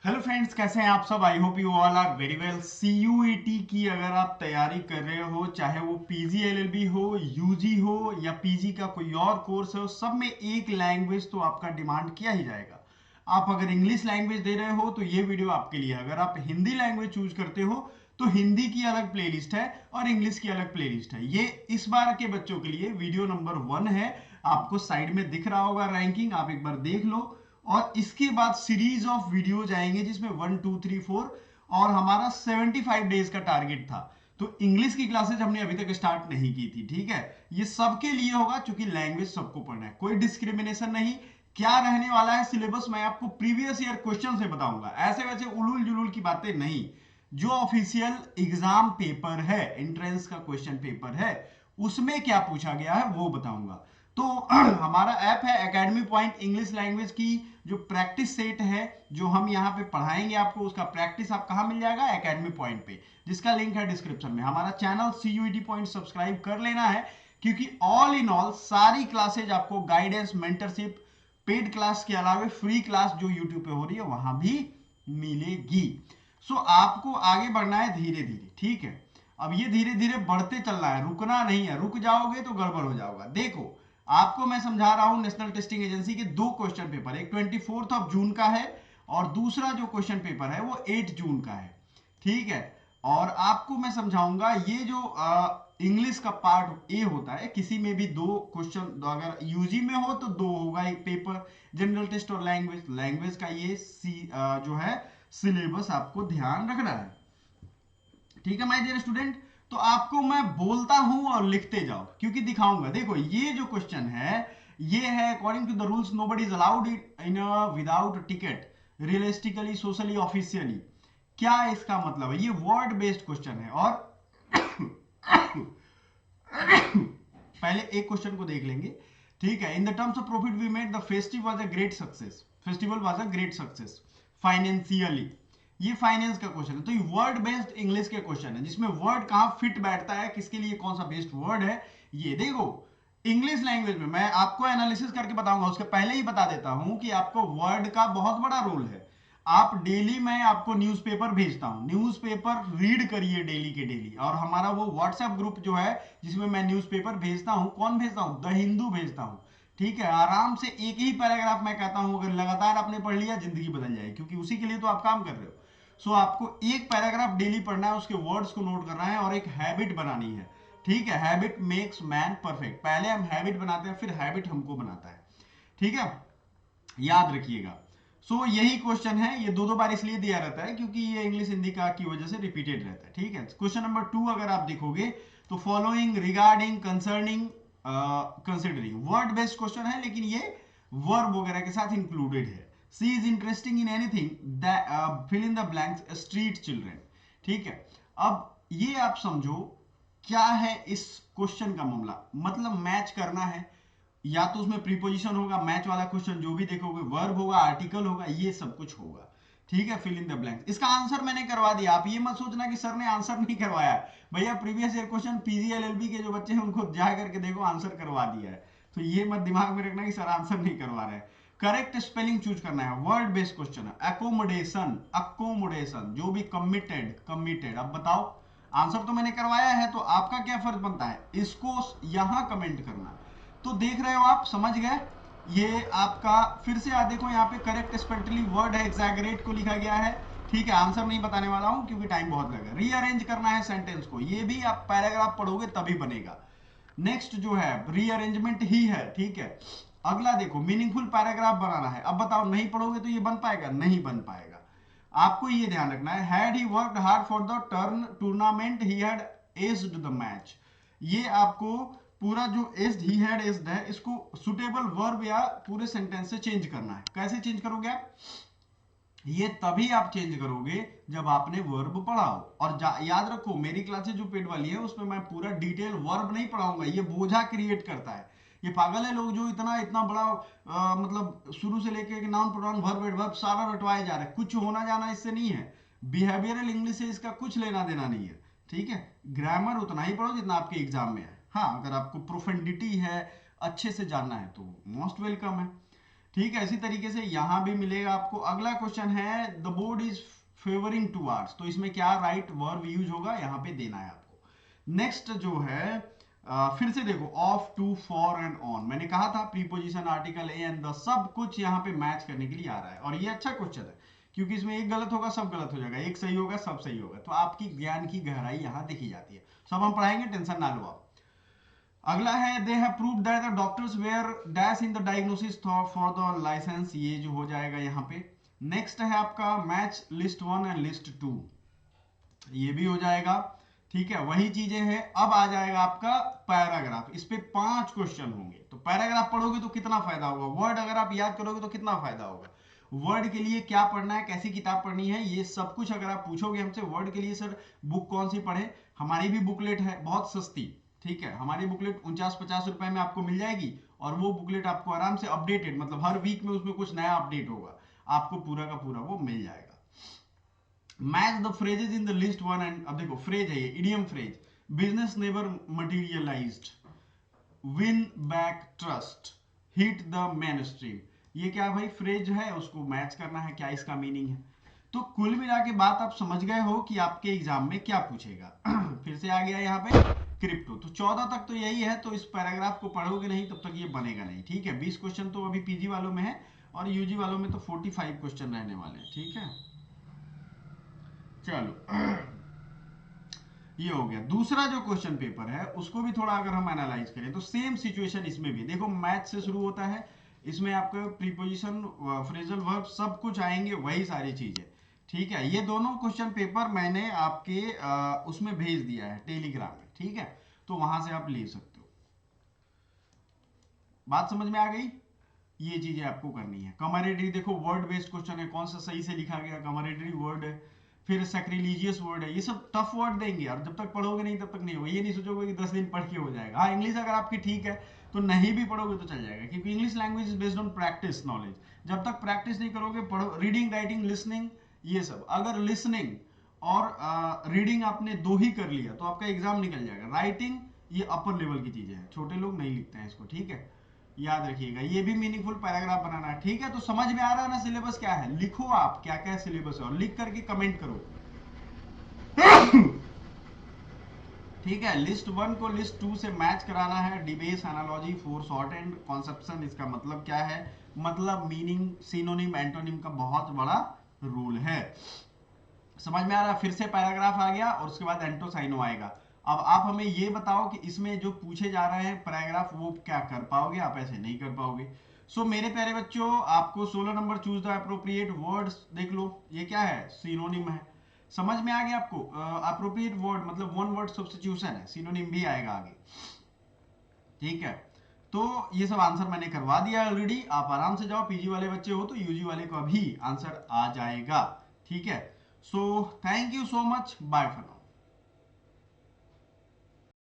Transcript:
Hello friends, कैसे हैं आप सब। I hope you all are very well. CUET की अगर आप तैयारी कर रहे हो, चाहे वो पीजी एलएलबी हो, यूजी हो या पीजी का कोई और कोर्स हो, सब में एक लैंग्वेज तो आपका डिमांड किया ही जाएगा। आप अगर इंग्लिश लैंग्वेज दे रहे हो तो ये वीडियो आपके लिए। अगर आप हिंदी लैंग्वेज चूज करते हो तो हिंदी की अलग प्लेलिस्ट है और इंग्लिश की अलग प्लेलिस्ट है। ये इस बार के बच्चों के लिए वीडियो नंबर 1 है। आपको साइड में दिख रहा होगा रैंकिंग, आप एक बार देख लो। और इसके बाद सीरीज ऑफ वीडियोज आएंगे जिसमें 1 2 3 4। और हमारा 75 डेज का टारगेट था। तो इंग्लिश की क्लासेज हमने अभी तक स्टार्ट नहीं की थी, ठीक है। ये सबके लिए होगा क्योंकि लैंग्वेज सबको पढ़ना है, कोई डिस्क्रिमिनेशन नहीं। क्या रहने वाला है सिलेबस, मैं आपको प्रीवियस ईयर क्वेश्चन से बताऊंगा, ऐसे वैसे उलूल जुलूल की बातें नहीं। जो ऑफिशियल एग्जाम पेपर है, एंट्रेंस का क्वेश्चन पेपर है, उसमें क्या पूछा गया है वो बताऊंगा। तो हमारा ऐप है एकेडमी पॉइंट इंग्लिश लैंग्वेज की जो प्रैक्टिस सेट है, जो हम यहाँ पे पढ़ाएंगे आपको, उसका प्रैक्टिस आप कहाँ मिल जाएगा, एकेडमी पॉइंट पे, जिसका लिंक है डिस्क्रिप्शन में। हमारा चैनल सीयूईटी पॉइंट सब्सक्राइब कर लेना है, क्योंकि ऑल इन ऑल सारी क्लासेज आपको गाइडेंस, मेंटरशिप, पेड क्लास के अलावा फ्री क्लास जो यूट्यूब पे हो रही है वहां भी मिलेगी। सो आपको आगे बढ़ना है धीरे धीरे, ठीक है। अब ये धीरे धीरे बढ़ते चलना है, रुकना नहीं है। रुक जाओगे तो गड़बड़ हो जाओगा। देखो, आपको मैं समझा रहा हूं नेशनल टेस्टिंग एजेंसी के दो क्वेश्चन पेपर, एक 24 ऑफ जून का है और दूसरा जो क्वेश्चन पेपर है वो 8 जून का है, ठीक है। और आपको मैं समझाऊंगा ये जो इंग्लिश का पार्ट ए होता है, किसी में भी दो क्वेश्चन, अगर यूजी में हो तो दो होगा एक पेपर, जनरल टेस्ट और लैंग्वेज। लैंग्वेज का ये जो है सिलेबस आपको ध्यान रखना है, ठीक है माय डियर स्टूडेंट। तो आपको मैं बोलता हूं और लिखते जाओ, क्योंकि दिखाऊंगा। देखो, ये जो क्वेश्चन है ये है according to the rules nobody is allowed in without ticket, realistically, socially, officially. क्या इसका मतलब है, ये वर्ड बेस्ड क्वेश्चन है। और पहले एक क्वेश्चन को देख लेंगे, ठीक है। In the terms of profit we made the festival was a great success, festival was a great success financially. ये फाइनेंस का क्वेश्चन है। तो ये वर्ड बेस्ड इंग्लिश के क्वेश्चन है जिसमें वर्ड कहां फिट बैठता है, किसके लिए कौन सा बेस्ट वर्ड है। ये देखो, इंग्लिश लैंग्वेज में मैं आपको एनालिसिस करके बताऊंगा, उसके पहले ही बता देता हूं कि आपको वर्ड का बहुत बड़ा रोल है। आप डेली, मैं आपको न्यूज़पेपर भेजता हूं, न्यूज़पेपर रीड करिए डेली के डेली। और हमारा वो व्हाट्सएप ग्रुप जो है जिसमें मैं न्यूज़पेपर भेजता हूं, कौन भेजता हूं, द हिंदू भेजता हूं, ठीक है। आराम से एक ही पैराग्राफ मैं कहता हूं, अगर लगातार आपने पढ़ लिया जिंदगी बदल जाएगी, क्योंकि उसी के लिए तो आप काम कर रहे हो। सो आपको एक पैराग्राफ डेली पढ़ना है, उसके वर्ड्स को नोट करना है और एक हैबिट बनानी है, ठीक है। Habit makes man perfect. पहले हम हैबिट बनाते हैं, फिर हैबिट हमको बनाता है, ठीक है। याद रखिएगा। यही क्वेश्चन है। ये दो दो बार इसलिए दिया रहता है क्योंकि ये इंग्लिश हिंदी का की वजह से रिपीटेड रहता है, ठीक है। क्वेश्चन नंबर 2 अगर आप देखोगे तो following, regarding, concerning, considering, word based question है, लेकिन ये वर्ब वगैरह के साथ इंक्लूडेड है। She is interesting in anything, fill in the blanks, street children, ठीक है। अब ये आप समझो क्या है इस क्वेश्चन का मामला, मतलब मैच करना है। या तो उसमें प्रीपोजिशन होगा, मैच वाला क्वेश्चन जो भी देखोगे, वर्ब होगा, आर्टिकल होगा, ये सब कुछ होगा, ठीक है। फिल इन द ब्लैंक्स, इसका आंसर मैंने करवा दिया। आप ये मत सोचना कि सर ने आंसर नहीं करवाया। भैया previous year question PG LLB के जो बच्चे हैं उनको जा करके देखो, आंसर करवा दिया है। तो ये मत दिमाग में रखना कि सर आंसर नहीं करवा रहे हैं। करेक्ट स्पेलिंग चूज करना है, वर्ड बेस्ड क्वेश्चन है। एकोमोडेशन, अकोमोडेशन, जो भी कमिटेड, कमिटेड। अब बताओ, आंसर तो मैंने करवाया है, तो आपका क्या फर्ज बनता है, इसको यहां कमेंट करना। तो देख रहे हो आप, समझ गए। ये आपका फिर से देखो, यहाँ पे करेक्ट स्पेलिंग वर्ड है, एग्जैगरेट को लिखा गया है, ठीक है। आंसर नहीं बताने वाला हूं क्योंकि टाइम बहुत लगेगा। रीअरेंज करना है सेंटेंस को, ये भी आप पैराग्राफ पढ़ोगे तभी बनेगा। नेक्स्ट जो है रीअरेंजमेंट ही है, ठीक है। अगला देखो, मीनिंगफुल पैराग्राफ बनाना है। अब बताओ, नहीं पढ़ोगे तो ये बन पाएगा, नहीं बन पाएगा। आपको ये ध्यान रखना है, had he worked hard for the turn tournament he had aced the match. ये आपको पूरा जो एस्ड, ही हैड एस्ड है, इसको सुटेबल वर्ब या पूरे सेंटेंस से चेंज करना है। कैसे चेंज करोगे आप, ये तभी आप चेंज करोगे जब आपने वर्ब पढ़ा हो। और याद रखो, मेरी क्लासेस जो पेड वाली है उसमें मैं पूरा डिटेल वर्ब नहीं पढ़ाऊंगा, ये बोझा क्रिएट करता है। ये पागल है लोग जो इतना इतना बड़ा मतलब शुरू से लेके नाउन प्रोनाउन वर्ब एडवर्ब सारा रटवाए जा रहे हैं। कुछ होना जाना इससे नहीं है। बिहेवियरल इंग्लिश से इसका कुछ लेना देना नहीं है, ठीक है। ग्रामर उतना ही पढ़ो जितना आपके एग्जाम में है। हाँ, अगर आपको प्रोफेंडिटी है, अच्छे से जानना है तो मोस्ट वेलकम है। ठीक है, इसी तरीके से यहां भी मिलेगा आपको। अगला क्वेश्चन है the board is favouring towards, तो इसमें क्या राइट वर्ब यूज होगा, यहां पे देना है आपको। नेक्स्ट जो है फिर से देखो, of, to, for and on, मैंने कहा था preposition, article, a and the, सब कुछ यहाँ पे मैच करने के लिए आ रहा है। और ये अच्छा क्वेश्चन है क्योंकि इसमें एक गलत होगा सब गलत हो जाएगा, एक सही होगा सब सही होगा, तो आपकी ज्ञान की गहराई यहाँ देखी जाती है। सब हम पढ़ाएंगे, टेंशन ना लो आप। अगला है they have proved that the doctors were dash in the diagnosis for the license, ये जो हो जाएगा यहाँ पे। नेक्स्ट है आपका मैच लिस्ट 1 एंड लिस्ट 2, ये भी हो जाएगा। ठीक है, वही चीजें हैं। अब आ जाएगा आपका पैराग्राफ, इस पे 5 क्वेश्चन होंगे। तो पैराग्राफ पढ़ोगे तो कितना फायदा होगा, वर्ड अगर आप याद करोगे तो कितना फायदा होगा। वर्ड के लिए क्या पढ़ना है, कैसी किताब पढ़नी है, ये सब कुछ अगर आप पूछोगे हमसे। वर्ड के लिए सर बुक कौन सी पढ़े, हमारी भी बुकलेट है बहुत सस्ती। ठीक है, हमारी बुकलेट 49-50 रुपए में आपको मिल जाएगी, और वो बुकलेट आपको आराम से अपडेटेड, मतलब हर वीक में उसमें कुछ नया अपडेट होगा, आपको पूरा का पूरा वो मिल जाएगा। Match the phrases in the list 1 and, अब देखो फ्रेज है ये, idiom phrase, business never materialized, win back trust, hit the mainstream, ये क्या भाई फ्रेज है, उसको मैच करना है, क्या इसका मीनिंग है। तो कुल मिला के बात आप समझ गए हो कि आपके एग्जाम में क्या पूछेगा। फिर से आ गया यहाँ पे क्रिप्टो, तो 14 तक तो यही है, तो इस पैराग्राफ को पढ़ोगे नहीं तब तक ये बनेगा नहीं। ठीक है, 20 क्वेश्चन तो अभी पीजी वालों में है, और यूजी वालों में तो 45 क्वेश्चन रहने वाले हैं। ठीक है, चलो ये हो गया। दूसरा जो क्वेश्चन पेपर है उसको भी थोड़ा अगर हम एनालाइज करें तो सेम सिचुएशन इसमें भी देखो, मैथ से शुरू होता है, इसमें आपका प्रीपोजिशन, फ्रेजल वर्ब सब कुछ आएंगे, वही सारी चीजें। ठीक है, ये दोनों क्वेश्चन पेपर मैंने आपके उसमें भेज दिया है टेलीग्राम में। ठीक है, तो वहां से आप ले सकते हो। बात समझ में आ गई, ये चीजें आपको करनी है। कमरेटरी देखो, वर्ड बेस्ड क्वेश्चन है, कौन सा सही से लिखा गया, कमरेटरी वर्ड है, फिर सैक्रिलीजियस वर्ड है, ये सब टफ वर्ड देंगे, और जब तक पढ़ोगे नहीं तब तक नहीं होगा। ये नहीं सोचोगे कि 10 दिन पढ़ के हो जाएगा। हाँ, इंग्लिश अगर आपकी ठीक है तो नहीं भी पढ़ोगे तो चल जाएगा, क्योंकि English language is based on practice knowledge. जब तक प्रैक्टिस नहीं करोगे, पढ़ो, रीडिंग, राइटिंग, लिसनिंग, ये सब, अगर लिसनिंग और रीडिंग आपने 2 ही कर लिया तो आपका एग्जाम निकल जाएगा। राइटिंग ये अपर लेवल की चीजें हैं, छोटे लोग नहीं लिखते हैं इसको। ठीक है, याद रखिएगा, ये भी मीनिंगफुल पैराग्राफ बनाना है। ठीक है, तो समझ में आ रहा है ना सिलेबस क्या है, लिखो आप क्या क्या सिलेबस है, और लिख करके कमेंट करो। ठीक है, लिस्ट 1 को लिस्ट 2 से मैच कराना है। Debase, analogy, fall short and conception, इसका मतलब क्या है, मतलब मीनिंग, सिनोनिम, एंटोनिम का बहुत बड़ा रूल है। समझ में आ रहा है। फिर से पैराग्राफ आ गया, और उसके बाद एंटोसाइनो आएगा। अब आप हमें ये बताओ कि इसमें जो पूछे जा रहे हैं पैराग्राफ, वो क्या कर पाओगे, आप ऐसे नहीं कर पाओगे। सो मेरे प्यारे बच्चों, आपको 16 number choose the appropriate words देख लो, ये क्या है, सिनोनिम है। समझ में आ गया आपको, अप्रोप्रिएट वर्ड मतलब वन वर्ड सब्स्टिट्यूशन है, सिनोनिम भी आएगा आगे। ठीक है, तो ये सब आंसर मैंने करवा दिया ऑलरेडी, आप आराम से जाओ। पीजी वाले बच्चे हो तो यूजी वाले को भी आंसर आ जाएगा। ठीक है, so thank you so much, bye for now.